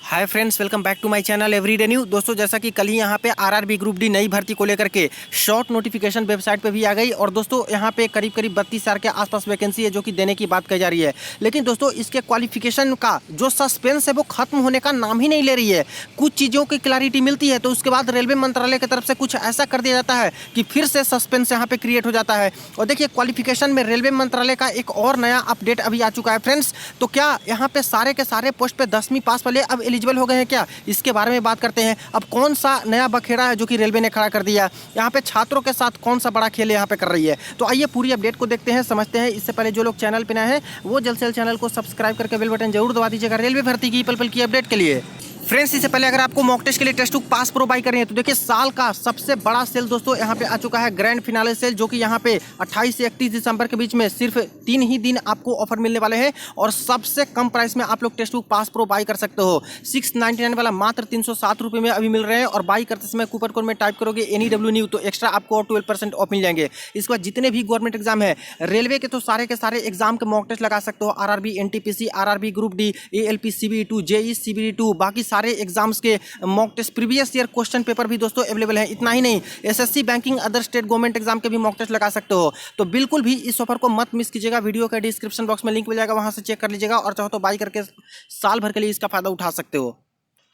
Hi friends, welcome back to my channel everyday new. दोस्तों, जैसा कि कल ही यहाँ पे आरआरबी ग्रुप डी नई भर्ती को लेकर के शॉर्ट नोटिफिकेशन वेबसाइट पे भी आ गई और दोस्तों यहाँ पे करीब 32,000 के आसपास वैकेंसी है जो कि देने की बात कही जा रही है। लेकिन दोस्तों इसके क्वालिफिकेशन का जो सस्पेंस है वो खत्म होने का नाम ही नहीं ले रही है। कुछ चीज़ों की क्लैरिटी मिलती है तो उसके बाद रेलवे मंत्रालय की तरफ से कुछ ऐसा कर दिया जाता है कि फिर से सस्पेंस यहाँ पे क्रिएट हो जाता है। और देखिए, क्वालिफिकेशन में रेलवे मंत्रालय का एक और नया अपडेट अभी आ चुका है फ्रेंड्स। तो क्या यहाँ पे सारे के सारे पोस्ट पे 10वीं पास वाले अब एलिजिबल हो गए हैं क्या? इसके बारे में बात करते हैं। अब कौन सा नया बखेड़ा है जो कि रेलवे ने खड़ा कर दिया, यहाँ पे छात्रों के साथ कौन सा बड़ा खेल यहाँ पे कर रही है। तो आइए पूरी अपडेट को देखते हैं, समझते हैं। इससे पहले जो लोग चैनल पे नए हैं वो जल्द से जल्द चैनल को सब्सक्राइब करके बेल बटन जरूर दबा दीजिएगा रेलवे भर्ती की पल पल की अपडेट के लिए। फ्रेंड्स, इससे पहले अगर आपको मॉक टेस्ट के लिए Testbook pass pro buy करनी है तो देखिए, साल का सबसे बड़ा सेल दोस्तों यहाँ पे आ चुका है, ग्रैंड फिनाले सेल, जो कि यहाँ पे 28 से 31 दिसंबर के बीच में सिर्फ 3 ही दिन आपको ऑफर मिलने वाले हैं और सबसे कम प्राइस में आप लोग Testbook pass pro buy कर सकते हो। 699 वाला मात्र 307 रुपये में अभी मिल रहे हैं और बाई करते समय कूपन कोड में टाइप करोगे NEW न्यू तो एक्स्ट्रा आपको 12% ऑफ मिल जाएंगे। इसके बाद जितने भी गवर्नमेंट एग्जाम है रेलवे के, तो सारे के सारे एग्जाम के मॉक टेस्ट लगा सकते हो। RRB NTPC, RRB group D, ALP CBD2, JEE CBD2, बाकी सारे एग्जाम्स के mock test, previous year question paper भी दोस्तों अवेलेबल है। इतना ही नहीं, SSC banking, other state government exam के भी मॉक टेस्ट लगा सकते हो। तो बिल्कुल भी इस ऑफर को मत मिस कीजिएगा। वीडियो के डिस्क्रिप्शन बॉक्स में लिंक मिल जाएगा, वहां से चेक कर लीजिएगा और चाहो तो बाई करके साल भर के लिए इसका फायदा उठा सकते हो।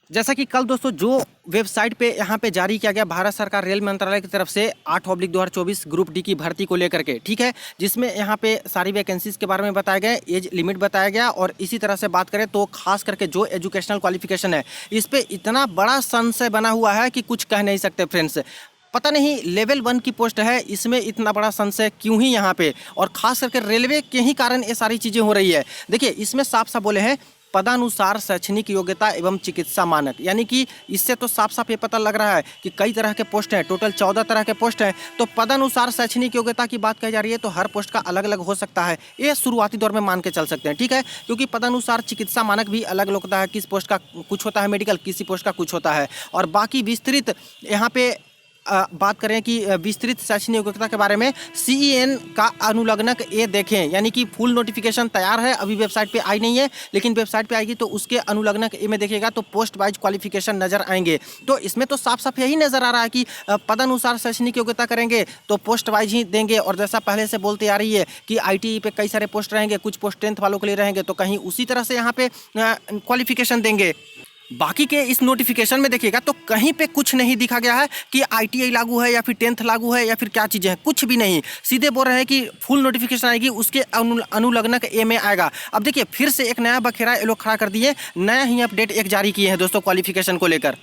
जैसा कि कल दोस्तों जो वेबसाइट पे यहाँ पे जारी किया गया भारत सरकार रेल मंत्रालय की तरफ से 8/2024 ग्रुप डी की भर्ती को लेकर के, ठीक है, जिसमें यहाँ पे सारी वैकेंसीज के बारे में बताया गया, एज लिमिट बताया गया और इसी तरह से बात करें तो खास करके जो एजुकेशनल क्वालिफिकेशन है इस पर इतना बड़ा संशय बना हुआ है कि कुछ कह नहीं सकते फ्रेंड्स। पता नहीं लेवल 1 की पोस्ट है, इसमें इतना बड़ा संशय क्यों ही यहाँ पे, और खास करके रेलवे के ही कारण ये सारी चीज़ें हो रही है। देखिए, इसमें साफ साफ बोले हैं पदानुसार शैक्षणिक योग्यता एवं चिकित्सा मानक, यानी कि इससे तो साफ साफ ये पता लग रहा है कि कई तरह के पोस्ट हैं, टोटल 14 तरह के पोस्ट हैं। तो पदानुसार शैक्षणिक योग्यता की बात कही जा रही है तो हर पोस्ट का अलग अलग हो सकता है, ये शुरुआती दौर में मान के चल सकते हैं, ठीक है। क्योंकि पदानुसार चिकित्सा मानक भी अलग अलग होता है, किस पोस्ट का कुछ होता है मेडिकल, किसी पोस्ट का कुछ होता है। और बाकी विस्तृत यहाँ पे बात करें कि विस्तृत शैक्षणिक योग्यता के बारे में CEN का अनुलग्नक ये देखें, यानी कि फुल नोटिफिकेशन तैयार है, अभी वेबसाइट पे आई नहीं है, लेकिन वेबसाइट पे आएगी तो उसके अनुलग्नक ए में देखिएगा तो पोस्ट वाइज क्वालिफिकेशन नजर आएंगे। तो इसमें तो साफ साफ यही नजर आ रहा है कि पदानुसार शैक्षणिक योग्यता करेंगे तो पोस्ट वाइज ही देंगे। और जैसा पहले से बोलती आ रही है कि ITE पे कई सारे पोस्ट रहेंगे, कुछ पोस्ट 10th वालों के लिए रहेंगे, तो कहीं उसी तरह से यहाँ पे क्वालिफिकेशन देंगे। बाकी के इस नोटिफिकेशन में देखिएगा तो कहीं पे कुछ नहीं दिखा गया है कि ITI लागू है या फिर 10th लागू है या फिर क्या चीज़ें हैं, कुछ भी नहीं। सीधे बोल रहे हैं कि फुल नोटिफिकेशन आएगी, उसके अनुलग्नक ए में आएगा। अब देखिए, फिर से एक नया बखेड़ा ये लोग खड़ा कर दिए, नया ही अपडेट एक जारी किए हैं दोस्तों क्वालिफिकेशन को लेकर।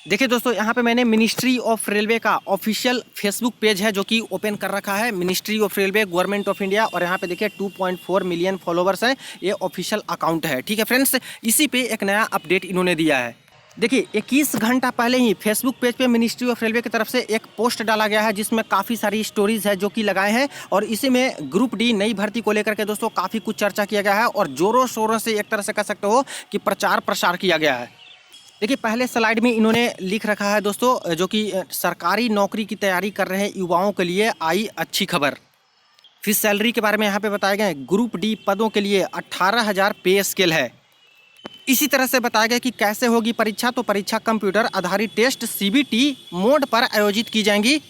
देखिए दोस्तों, यहाँ पे मैंने मिनिस्ट्री ऑफ रेलवे का ऑफिशियल फेसबुक पेज है जो कि ओपन कर रखा है, ministry of railway government of India, और यहाँ पे देखिए 2.4 मिलियन फॉलोवर्स हैं, ये ऑफिशियल अकाउंट है, ठीक है फ्रेंड्स। इसी पे एक नया अपडेट इन्होंने दिया है। देखिए, 21 घंटा पहले ही फेसबुक पेज पे मिनिस्ट्री ऑफ रेलवे की तरफ से एक पोस्ट डाला गया है जिसमें काफ़ी सारी स्टोरीज है जो कि लगाए हैं और इसी में ग्रुप डी नई भर्ती को लेकर के दोस्तों काफ़ी कुछ चर्चा किया गया है और जोरों शोरों से एक तरह से कह सकते हो कि प्रचार प्रसार किया गया है। देखिए, पहले स्लाइड में इन्होंने लिख रखा है दोस्तों, जो कि सरकारी नौकरी की तैयारी कर रहे युवाओं के लिए आई अच्छी खबर। फिर सैलरी के बारे में यहाँ पे बताया गया है, ग्रुप डी पदों के लिए 18,000 पे स्केल है। इसी तरह से बताया गया कि कैसे होगी परीक्षा, तो परीक्षा कंप्यूटर आधारित टेस्ट CBT मोड पर आयोजित की जाएंगी।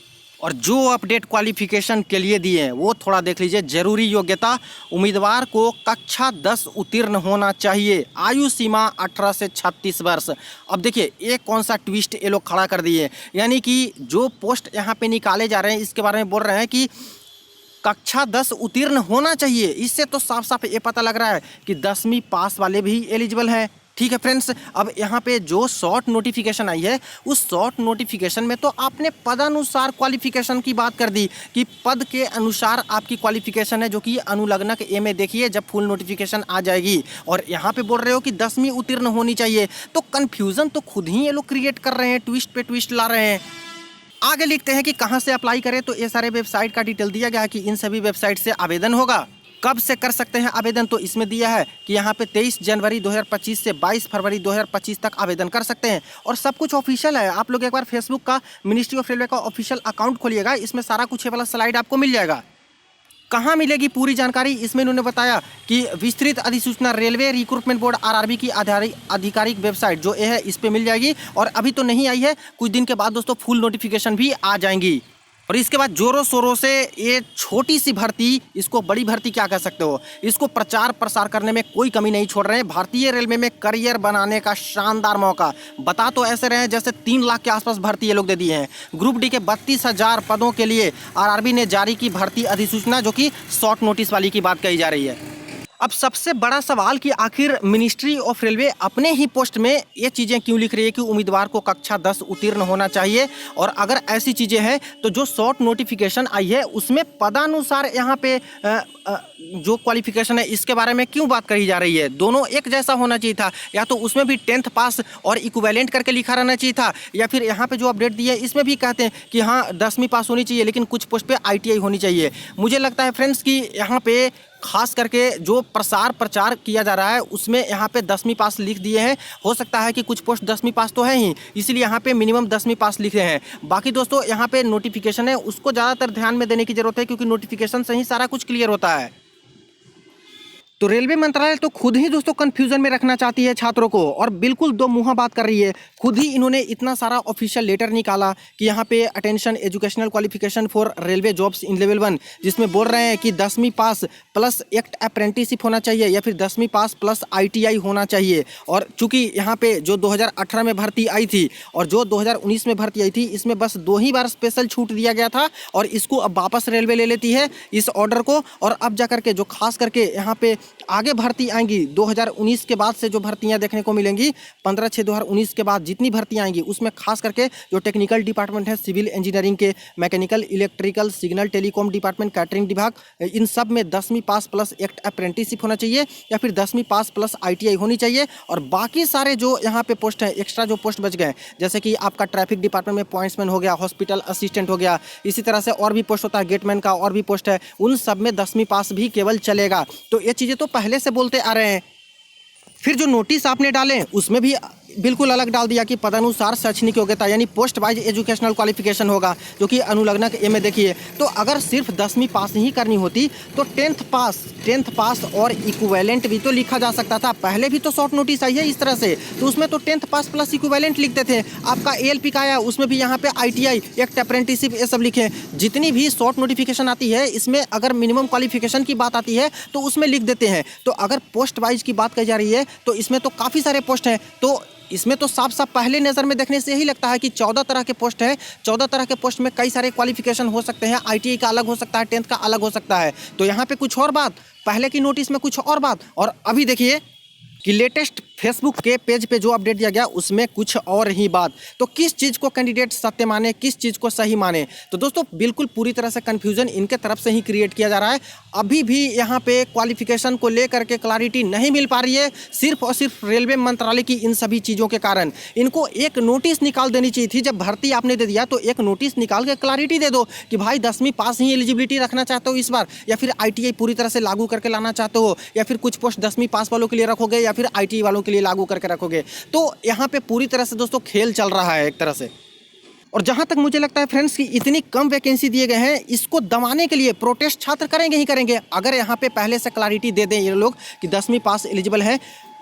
और जो अपडेट क्वालिफिकेशन के लिए दिए हैं वो थोड़ा देख लीजिए। जरूरी योग्यता, उम्मीदवार को कक्षा 10 उत्तीर्ण होना चाहिए, आयु सीमा 18 से 36 वर्ष। अब देखिए, एक कौन सा ट्विस्ट ये लोग खड़ा कर दिए, यानी कि जो पोस्ट यहाँ पे निकाले जा रहे हैं इसके बारे में बोल रहे हैं कि कक्षा 10 उत्तीर्ण होना चाहिए। इससे तो साफ साफ ये पता लग रहा है कि 10वीं पास वाले भी एलिजिबल हैं, ठीक है फ्रेंड्स। अब यहाँ पे जो शॉर्ट नोटिफिकेशन आई है उस शॉर्ट नोटिफिकेशन में तो आपने पदानुसार क्वालिफिकेशन की बात कर दी कि पद के अनुसार आपकी क्वालिफिकेशन है, जो कि अनुलग्नक ए में देखिए जब फुल नोटिफिकेशन आ जाएगी। और यहाँ पे बोल रहे हो कि 10वीं उत्तीर्ण होनी चाहिए, तो कन्फ्यूज़न तो खुद ही ये लोग क्रिएट कर रहे हैं, ट्विस्ट पे ट्विस्ट ला रहे हैं। आगे लिखते हैं कि कहाँ से अप्लाई करें, तो ये सारे वेबसाइट का डिटेल दिया गया है कि इन सभी वेबसाइट से आवेदन होगा। कब से कर सकते हैं आवेदन, तो इसमें दिया है कि यहाँ पे 23 जनवरी 2025 से 22 फरवरी 2025 तक आवेदन कर सकते हैं और सब कुछ ऑफिशियल है। आप लोग एक बार फेसबुक का मिनिस्ट्री ऑफ रेलवे का ऑफिशियल अकाउंट खोलिएगा, इसमें सारा कुछ ये वाला स्लाइड आपको मिल जाएगा। कहाँ मिलेगी पूरी जानकारी, इसमें इन्होंने बताया कि विस्तृत अधिसूचना रेलवे रिक्रूटमेंट बोर्ड आरआरबी की आधिकारिक वेबसाइट जो है इस पे मिल जाएगी। और अभी तो नहीं आई है, कुछ दिन के बाद दोस्तों फुल नोटिफिकेशन भी आ जाएंगी। और इसके बाद जोरों शोरों से ये छोटी सी भर्ती, इसको बड़ी भर्ती क्या कह सकते हो, इसको प्रचार प्रसार करने में कोई कमी नहीं छोड़ रहे हैं। भारतीय रेलवे में करियर बनाने का शानदार मौका, बता तो ऐसे रहे हैं जैसे 3 लाख के आसपास भर्ती ये लोग दे दिए हैं। ग्रुप डी के 32,000 पदों के लिए आरआरबी ने जारी की भर्ती अधिसूचना, जो कि शॉर्ट नोटिस वाली की बात कही जा रही है। अब सबसे बड़ा सवाल कि आखिर मिनिस्ट्री ऑफ रेलवे अपने ही पोस्ट में ये चीज़ें क्यों लिख रही है कि उम्मीदवार को कक्षा 10 उत्तीर्ण होना चाहिए। और अगर ऐसी चीज़ें हैं तो जो शॉर्ट नोटिफिकेशन आई है उसमें पदानुसार यहाँ पे जो क्वालिफिकेशन है इसके बारे में क्यों बात कही जा रही है। दोनों एक जैसा होना चाहिए था, या तो उसमें भी 10th पास और इक्विवेलेंट करके लिखा रहना चाहिए था, या फिर यहाँ पे जो अपडेट दिया है इसमें भी कहते हैं कि हाँ 10वीं पास होनी चाहिए लेकिन कुछ पोस्ट पे ITI होनी चाहिए। मुझे लगता है फ्रेंड्स कि यहाँ पे खास करके जो प्रचार किया जा रहा है उसमें यहाँ पे 10वीं पास लिख दिए हैं। हो सकता है कि कुछ पोस्ट 10वीं पास तो है ही, इसलिए यहाँ पे मिनिमम 10वीं पास लिखे हैं। बाकी दोस्तों यहाँ पे नोटिफिकेशन है उसको ज़्यादातर ध्यान में देने की जरूरत है, क्योंकि नोटिफिकेशन से ही सारा कुछ क्लियर होता है। तो रेलवे मंत्रालय तो खुद ही दोस्तों कंफ्यूजन में रखना चाहती है छात्रों को, और बिल्कुल दो मुँहा बात कर रही है। खुद ही इन्होंने इतना सारा ऑफिशियल लेटर निकाला कि यहाँ pay attention educational qualification for railway jobs in level 1, जिसमें बोल रहे हैं कि 10वीं पास प्लस एक्ट अप्रेंटिसशिप होना चाहिए या फिर 10वीं पास प्लस ITI होना चाहिए। और चूंकि यहाँ पे जो 2018 में भर्ती आई थी और जो 2019 में भर्ती आई थी, इसमें बस 2 ही बार स्पेशल छूट दिया गया था, और इसको अब वापस रेलवे ले लेती है इस ऑर्डर को। और अब जा करके जो खास करके यहाँ पे आगे भर्ती आएंगी 2019 के बाद से जो भर्तियां देखने को मिलेंगी, 15/6/2019 के बाद जितनी भर्तियां आएंगी उसमें खास करके जो टेक्निकल डिपार्टमेंट है, सिविल इंजीनियरिंग के, mechanical, electrical, signal, telecom department, catering विभाग, इन सब में 10वीं पास प्लस एक्ट अप्रेंटिसशिप होना चाहिए या फिर 10वीं पास प्लस ITI होनी चाहिए। और बाकी सारे जो यहाँ पे पोस्ट हैं, एक्स्ट्रा जो पोस्ट बच गए, जैसे कि आपका ट्रैफिक डिपार्टमेंट में पॉइंट्समैन हो गया, हॉस्पिटल असिस्टेंट हो गया, इसी तरह से और भी पोस्ट होता है, गेटमैन का और भी पोस्ट है, उन सब में 10वीं पास भी केवल चलेगा। तो ये चीज़ें तो पहले से बोलते आ रहे हैं। फिर जो नोटिस आपने डाले उसमें भी बिल्कुल अलग डाल दिया कि पदानुसार शैक्षणिक योग्यता यानी पोस्ट वाइज एजुकेशनल क्वालिफिकेशन होगा, जो कि अनुलग्नक ए में देखिए। तो अगर सिर्फ 10वीं पास ही करनी होती तो 10th पास और इक्विवेलेंट भी तो लिखा जा सकता था। पहले भी तो शॉर्ट नोटिस आई है इस तरह से, तो उसमें तो 10th पास प्लस इक्विवेलेंट लिखते थे। आपका ALP का आया उसमें भी यहाँ पे ITI, एक्ट अप्रेंटिसशिप, ये सब लिखे। जितनी भी शॉर्ट नोटिफिकेशन आती है इसमें अगर मिनिमम क्वालिफिकेशन की बात आती है तो उसमें लिख देते हैं। तो अगर पोस्ट वाइज की बात कही जा रही है तो इसमें तो काफ़ी सारे पोस्ट हैं, तो इसमें तो साफ साफ पहले नज़र में देखने से यही लगता है कि 14 तरह के पोस्ट है। 14 तरह के पोस्ट में कई सारे क्वालिफिकेशन हो सकते हैं, ITI का अलग हो सकता है, 10th का अलग हो सकता है। तो यहाँ पे कुछ और बात, पहले की नोटिस में कुछ और बात, और अभी देखिए कि लेटेस्ट फेसबुक के पेज पे जो अपडेट दिया गया उसमें कुछ और ही बात। तो किस चीज़ को कैंडिडेट सत्य माने, किस चीज़ को सही माने? तो दोस्तों बिल्कुल पूरी तरह से कन्फ्यूजन इनके तरफ से ही क्रिएट किया जा रहा है। अभी भी यहाँ पे क्वालिफिकेशन को लेकर के क्लैरिटी नहीं मिल पा रही है, सिर्फ और सिर्फ रेलवे मंत्रालय की इन सभी चीज़ों के कारण। इनको एक नोटिस निकाल देनी चाहिए थी। जब भर्ती आपने दे दिया तो एक नोटिस निकाल के क्लैरिटी दे दो कि भाई 10वीं पास ही एलिजिबिलिटी रखना चाहते हो इस बार, या फिर ITI पूरी तरह से लागू करके लाना चाहते हो, या फिर कुछ पोस्ट 10वीं पास वालों के लिए रखोगे या फिर ITI वालों के लिए लागू करके रखोगे। तो यहाँ पे पूरी तरह से दोस्तों खेल चल रहा है एक तरह से। और जहाँ तक मुझे लगता है फ्रेंड्स कि इतनी कम वैकेंसी दिए गए हैं, इसको दबाने के लिए प्रोटेस्ट छात्र करेंगे ही करेंगे। अगर यहाँ पे पहले से क्लैरिटी दे दें ये लोग कि 10वीं पास एलिजिबल है,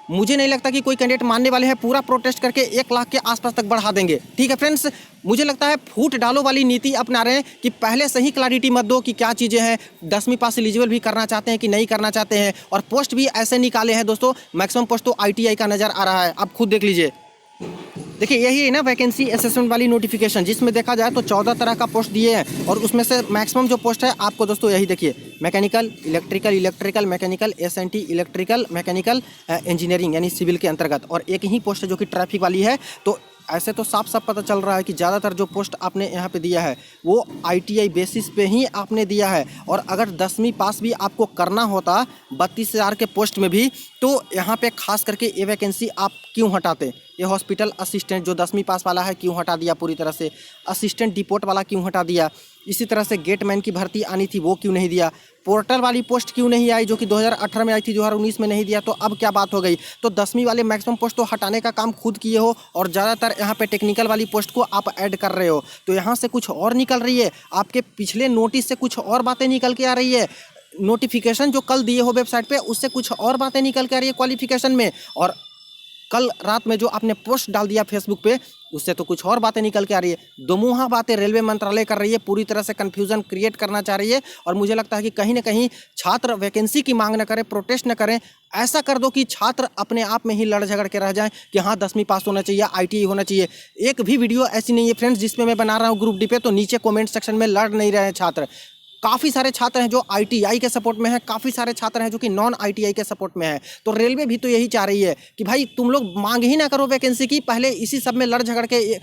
मुझे नहीं लगता कि कोई कैंडिडेट मानने वाले हैं। पूरा प्रोटेस्ट करके 1 लाख के आसपास तक बढ़ा देंगे। ठीक है फ्रेंड्स, मुझे लगता है फूट डालो वाली नीति अपना रहे हैं कि पहले से ही क्लैरिटी मत दो कि क्या चीज़ें हैं, 10वीं पास एलिजिबल भी करना चाहते हैं कि नहीं करना चाहते हैं। और पोस्ट भी ऐसे निकाले हैं दोस्तों, मैक्सिमम पोस्ट तो ITI का नज़र आ रहा है, आप खुद देख लीजिए। देखिए यही है ना वैकेंसी असेसमेंट वाली नोटिफिकेशन, जिसमें देखा जाए तो 14 तरह का पोस्ट दिए हैं, और उसमें से मैक्सिमम जो पोस्ट है आपको दोस्तों यही देखिए, mechanical, electrical mechanical, SNT electrical mechanical engineering यानी सिविल के अंतर्गत, और एक ही पोस्ट है जो कि ट्रैफिक वाली है। तो ऐसे तो साफ साफ पता चल रहा है कि ज़्यादातर जो पोस्ट आपने यहाँ पे दिया है वो ITI बेसिस पे ही आपने दिया है। और अगर 10वीं पास भी आपको करना होता 32,000 के पोस्ट में भी, तो यहाँ पे खास करके ये वैकेंसी आप क्यों हटाते? ये हॉस्पिटल असिस्टेंट जो 10वीं पास वाला है क्यों हटा दिया पूरी तरह से? असिस्टेंट डिपोट वाला क्यों हटा दिया? इसी तरह से गेटमैन की भर्ती आनी थी वो क्यों नहीं दिया? पोर्टल वाली पोस्ट क्यों नहीं आई जो कि 2018 में आई थी, 2019 में नहीं दिया? तो अब क्या बात हो गई? तो 10वीं वाले मैक्सिमम पोस्ट तो हटाने का काम खुद किए हो, और ज़्यादातर यहाँ पे टेक्निकल वाली पोस्ट को आप ऐड कर रहे हो। तो यहाँ से कुछ और निकल रही है, आपके पिछले नोटिस से कुछ और बातें निकल के आ रही है। नोटिफिकेशन जो कल दिए हो वेबसाइट पे उससे कुछ और बातें निकल के आ रही है क्वालिफिकेशन में, और कल रात में जो आपने पोस्ट डाल दिया फेसबुक पे उससे तो कुछ और बातें निकल के आ रही है। दोमुहा बातें रेलवे मंत्रालय कर रही है, पूरी तरह से कन्फ्यूजन क्रिएट करना चाह रही है। और मुझे लगता है कि कहीं ना कहीं छात्र वैकेंसी की मांग न करें, प्रोटेस्ट न करें, ऐसा कर दो कि छात्र अपने आप में ही लड़ झगड़ के रह जाएं कि हाँ 10वीं पास होना चाहिए, ITI होना चाहिए। एक भी वीडियो ऐसी नहीं है फ्रेंड्स जिसमें मैं बना रहा हूँ ग्रुप डी पे तो नीचे कॉमेंट सेक्शन में लड़ नहीं रहे हैं छात्र। काफ़ी सारे छात्र हैं जो ITI के सपोर्ट में हैं, काफ़ी सारे छात्र हैं जो कि नॉन ITI के सपोर्ट में हैं। तो रेलवे भी तो यही चाह रही है कि भाई तुम लोग मांग ही ना करो वैकेंसी की, पहले इसी सब में लड़ झगड़ के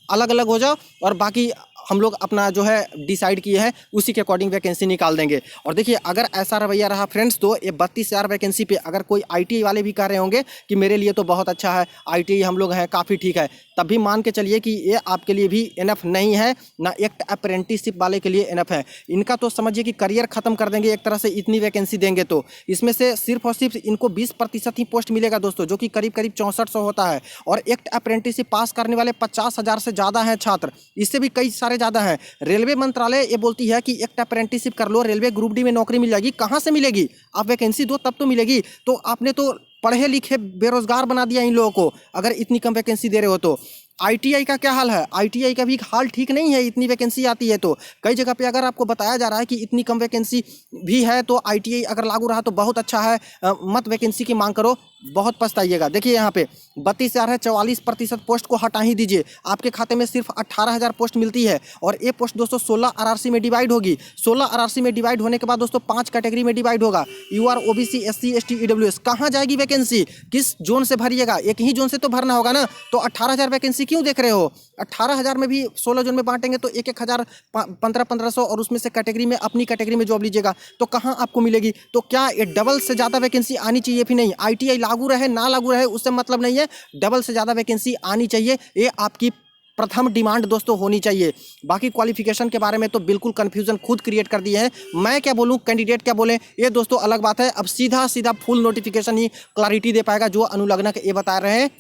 अलग अलग हो जाओ और बाकी हम लोग अपना जो है डिसाइड किए हैं उसी के अकॉर्डिंग वैकेंसी निकाल देंगे। और देखिए अगर ऐसा रवैया रहा फ्रेंड्स तो ये 32,000 वैकेंसी पे अगर कोई ITI वाले भी कह रहे होंगे कि मेरे लिए तो बहुत अच्छा है, ITI हम लोग हैं काफ़ी ठीक है, तब भी मान के चलिए कि ये आपके लिए भी इनफ नहीं है, ना एक्ट अप्रेंटिसशिप वाले के लिए इनफ है। इनका तो समझिए कि करियर ख़त्म कर देंगे एक तरह से, इतनी वैकेंसी देंगे तो इसमें से सिर्फ और सिर्फ इनको 20% ही पोस्ट मिलेगा दोस्तों, जो कि करीब करीब 6400 होता है। और एक्ट अप्रेंटिसशिप पास करने वाले 50,000 से ज़्यादा हैं छात्र, इससे भी कई सारे ज़्यादा हैं। रेलवे मंत्रालय ये बोलती है कि एक्ट अप्रेंटिसशिप कर लो, रेलवे ग्रुप डी में नौकरी मिल जाएगी। कहाँ से मिलेगी? आप वैकेंसी दो तब तो मिलेगी। तो आपने तो पढ़े लिखे बेरोजगार बना दिया इन लोगों को अगर इतनी कम वैकेंसी दे रहे हो तो। ITI का क्या हाल है? ITI का भी हाल ठीक नहीं है, इतनी वैकेंसी आती है तो कई जगह पे अगर आपको बताया जा रहा है कि इतनी कम वैकेंसी भी है तो ITI अगर लागू रहा तो बहुत अच्छा है, मत वैकेंसी की मांग करो, बहुत पछताइएगा। देखिए यहाँ पे 32,000 है, 44% पोस्ट को हटा ही दीजिए, आपके खाते में सिर्फ 18,000 पोस्ट मिलती है। और ये पोस्ट दोस्तों 16 RRC में डिवाइड होगी। 16 RRC में डिवाइड होने के बाद दोस्तों 5 कैटेगरी में डिवाइड होगा, UR OBC SC ST EWS। कहाँ जाएगी वैकेंसी? किस जोन से भरिएगा? एक ही जोन से तो भरना होगा ना। तो 18,000 वैकेंसी क्यों देख रहे हो? 18,000 में भी 16 जोन में बांटेंगे तो 1,000 1500 और उसमें से कैटेगरी में अपनी कैटेगरी में जॉब लीजिएगा तो कहाँ आपको मिलेगी? तो क्या ये डबल से ज़्यादा वैकेंसी आनी चाहिए? भी नहीं, ITI लागू रहे ना लागू रहे उससे मतलब नहीं है, डबल से ज़्यादा वैकेंसी आनी चाहिए, ये आपकी प्रथम डिमांड दोस्तों होनी चाहिए। बाकी क्वालिफिकेशन के बारे में तो बिल्कुल कंफ्यूजन खुद क्रिएट कर दिए हैं। मैं क्या बोलूं, कैंडिडेट क्या बोले, ये दोस्तों अलग बात है। अब सीधा सीधा फुल नोटिफिकेशन ही क्लैरिटी दे पाएगा जो अनुलग्नक ये बता रहे हैं।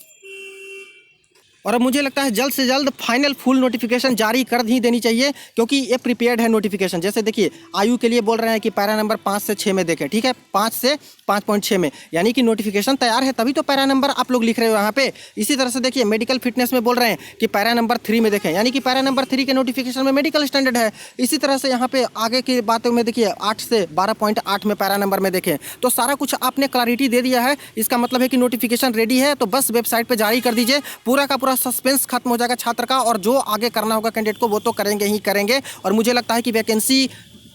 और अब मुझे लगता है जल्द से जल्द फाइनल फुल नोटिफिकेशन जारी कर ही देनी चाहिए, क्योंकि ये प्रिपेयर्ड है नोटिफिकेशन। जैसे देखिए आयु के लिए बोल रहे हैं कि पैरा नंबर 5 से 6 में देखें, ठीक है, 5 से 5.6 में, यानी कि नोटिफिकेशन तैयार है तभी तो पैरा नंबर आप लोग लिख रहे हो यहाँ पे। इसी तरह से देखिए मेडिकल फिटनेस में बोल रहे हैं कि पैरा नंबर 3 में देखें, यानी कि पैरा नंबर 3 के नोटिफिकेशन में मेडिकल स्टैंडर्ड है। इसी तरह से यहाँ पे आगे की बातों में देखिए 8 से 12.8 में पैरा नंबर में देखें, तो सारा कुछ आपने क्लैरिटी दे दिया है। इसका मतलब है कि नोटिफिकेशन रेडी है, तो बस वेबसाइट पर जारी कर दीजिए, पूरा का पूरा सस्पेंस खत्म हो जाएगा छात्र का। और जो आगे करना होगा कैंडिडेट को वो तो करेंगे ही करेंगे। और मुझे लगता है कि वैकेंसी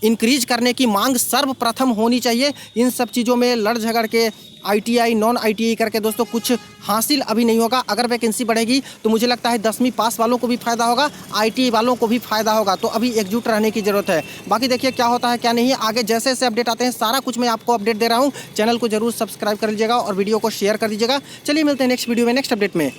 इंक्रीज करने की मांग सर्वप्रथम होनी चाहिए। इन सब चीज़ों में लड़ झगड़ के ITI नॉन ITI करके दोस्तों कुछ हासिल अभी नहीं होगा। अगर वैकेंसी बढ़ेगी तो मुझे लगता है 10वीं पास वालों को भी फायदा होगा, ITI वालों को भी फायदा होगा। तो अभी एकजुट रहने की जरूरत है। बाकी देखिए क्या होता है क्या नहीं, आगे जैसे जैसे अपडेट आते हैं सारा कुछ मैं आपको अपडेट दे रहा हूँ। चैनल को जरूर सब्सक्राइब कर लीजिएगा और वीडियो को शेयर कर दीजिएगा। चलिए मिलते हैं नेक्स्ट वीडियो में नेक्स्ट अपडेट में।